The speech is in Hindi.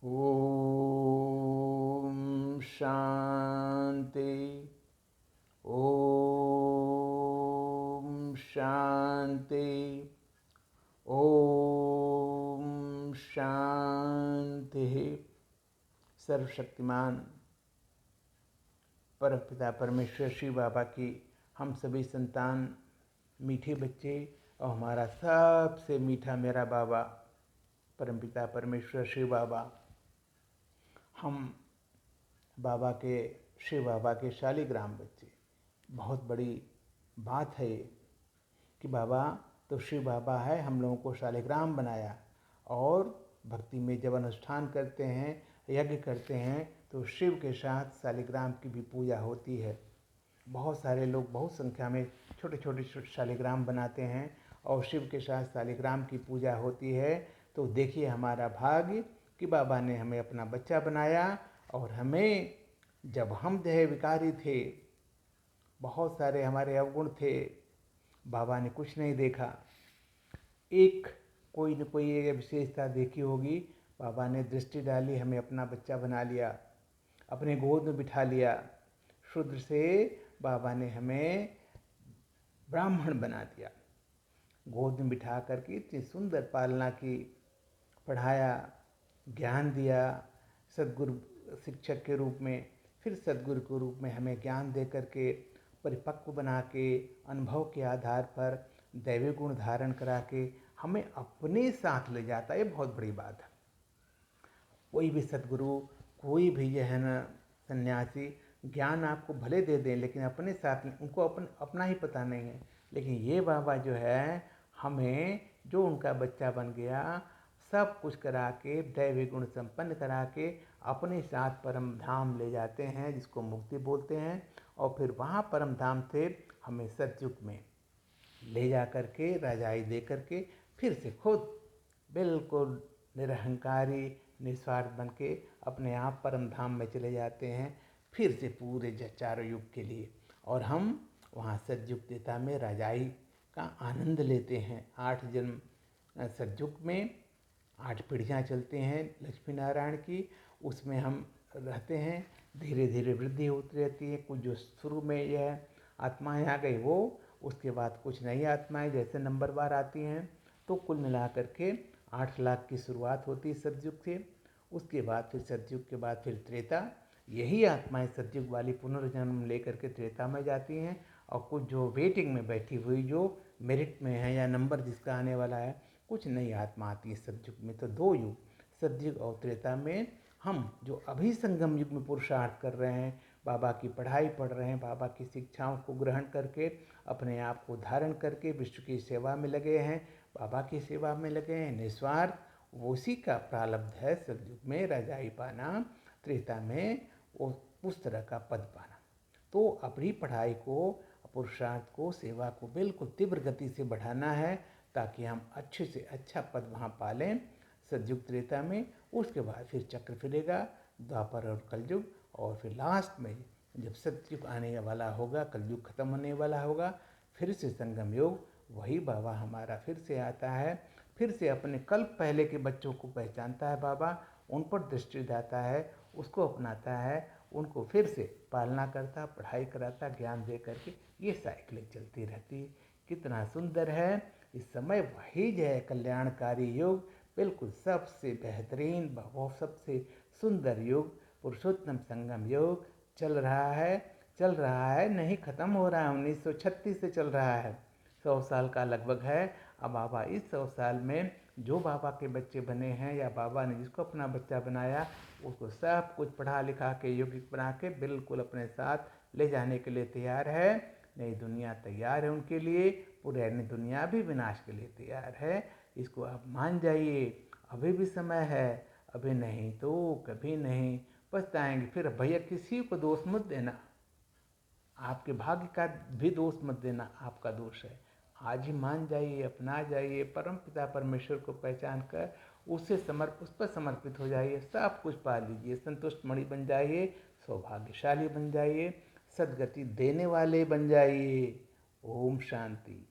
ओम शांति। ओम शांति। ओम शांति। सर्वशक्तिमान परमपिता परमेश्वर शिव बाबा की हम सभी संतान, मीठे बच्चे और हमारा सबसे मीठा मेरा बाबा परमपिता परमेश्वर शिव बाबा, हम बाबा के शिव बाबा के शालिग्राम बच्चे। बहुत बड़ी बात है ये कि बाबा तो शिव बाबा है, हम लोगों को शालिग्राम बनाया। और भक्ति में जब अनुष्ठान करते हैं, यज्ञ करते हैं, तो शिव के साथ शालिग्राम की भी पूजा होती है। बहुत सारे लोग बहुत संख्या में छोटे छोटे शालिग्राम बनाते हैं और शिव के साथ शालिग्राम की पूजा होती है। तो देखिए हमारा भाग्य कि बाबा ने हमें अपना बच्चा बनाया। और हमें जब हम देह विकारी थे, बहुत सारे हमारे अवगुण थे, बाबा ने कुछ नहीं देखा। एक कोई न कोई एक विशेषता देखी होगी, बाबा ने दृष्टि डाली, हमें अपना बच्चा बना लिया, अपने गोद में बिठा लिया। शूद्र से बाबा ने हमें ब्राह्मण बना दिया, गोद में बिठा करके इतनी सुंदर पालना की, पढ़ाया, ज्ञान दिया सद्गुरु शिक्षक के रूप में। फिर सद्गुरु के रूप में हमें ज्ञान दे करके परिपक्व बना के, अनुभव के आधार पर दैवी गुण धारण करा के हमें अपने साथ ले जाता है। ये बहुत बड़ी बात है। कोई भी सद्गुरु, कोई भी जो है ना सन्यासी, ज्ञान आपको भले दे दें लेकिन अपने साथ में उनको अपना ही पता नहीं है। लेकिन ये बाबा जो है, हमें जो उनका बच्चा बन गया, सब कुछ करा के, दैवी गुण संपन्न करा के अपने साथ परम धाम ले जाते हैं, जिसको मुक्ति बोलते हैं। और फिर वहाँ परम धाम से हमें सतयुग में ले जा करके, राजाई दे करके, फिर से खुद बिल्कुल निरहंकारी, निस्वार्थ बन के अपने आप परम धाम में चले जाते हैं, फिर से पूरे चारों युग के लिए। और हम वहाँ सतयुग त्रेता में राजाई का आनंद लेते हैं। 8 जन्म सतयुग में 8 पीढ़ियाँ चलते हैं लक्ष्मी नारायण की, उसमें हम रहते हैं। धीरे धीरे वृद्धि होती रहती है। कुछ जो शुरू में यह आत्माएँ आ गई, वो उसके बाद कुछ नई आत्माएँ जैसे नंबरवार आती हैं। तो कुल मिला करके 8 लाख की शुरुआत होती है सतयुग से। उसके बाद फिर सतयुग के बाद फिर त्रेता। यही आत्माएं सतयुग वाली पुनर्जन्म लेकर के त्रेता में जाती हैं। और कुछ जो वेटिंग में बैठी हुई, जो मेरिट में है या नंबर जिसका आने वाला है, कुछ नई आत्मा आती है सतयुग में। तो 2 युग, सतयुग और त्रेता में हम जो अभी संगम युग में पुरुषार्थ कर रहे हैं, बाबा की पढ़ाई पढ़ रहे हैं, बाबा की शिक्षाओं को ग्रहण करके अपने आप को धारण करके विश्व की सेवा में लगे हैं, बाबा की सेवा में लगे हैं निस्वार्थ, उसी का प्रारब्ध है सतयुग में राजाई पाना, त्रेता में उस तरह का पद पाना। तो अपनी पढ़ाई को, पुरुषार्थ को, सेवा को बिल्कुल तीव्र गति से बढ़ाना है, ताकि हम अच्छे से अच्छा पद वहाँ पालें सतयुग त्रेता में। उसके बाद फिर चक्र फिरेगा, द्वापर और कलयुग। और फिर लास्ट में जब सतयुग आने वाला होगा, कलयुग खत्म होने वाला होगा, फिर से संगम योग, वही बाबा हमारा फिर से आता है, फिर से अपने कल्प पहले के बच्चों को पहचानता है बाबा, उन पर दृष्टि डालता है, उसको अपनाता है, उनको फिर से पालना करता, पढ़ाई कराता, ज्ञान दे करके ये साइकिलें चलती रहती है। कितना सुंदर है इस समय। वही जय कल्याणकारी योग, बिल्कुल सबसे बेहतरीन, बहुत सबसे सुंदर योग, पुरुषोत्तम संगम योग चल रहा है, नहीं ख़त्म हो रहा है। 1936 से चल रहा है, 100 साल का लगभग है। अब बाबा इस 100 साल में जो बाबा के बच्चे बने हैं, या बाबा ने जिसको अपना बच्चा बनाया, उसको सब कुछ पढ़ा लिखा के योगिक बना के बिल्कुल अपने साथ ले जाने के लिए तैयार है। नई दुनिया तैयार है उनके लिए, पुरानी दुनिया भी विनाश के लिए तैयार है। इसको आप मान जाइए, अभी भी समय है, अभी नहीं तो कभी नहीं, पछताएंगे फिर। भैया किसी को दोष मत देना, आपके भाग्य का भी दोष मत देना, आपका दोष है। आज ही मान जाइए, अपना जाइए, परम पिता परमेश्वर को पहचान कर उस पर समर्पित हो जाइए, सब कुछ पा लीजिए, संतुष्ट मणि बन जाइए, सौभाग्यशाली बन जाइए, सद्गति देने वाले बन जाइए। ओम शांति।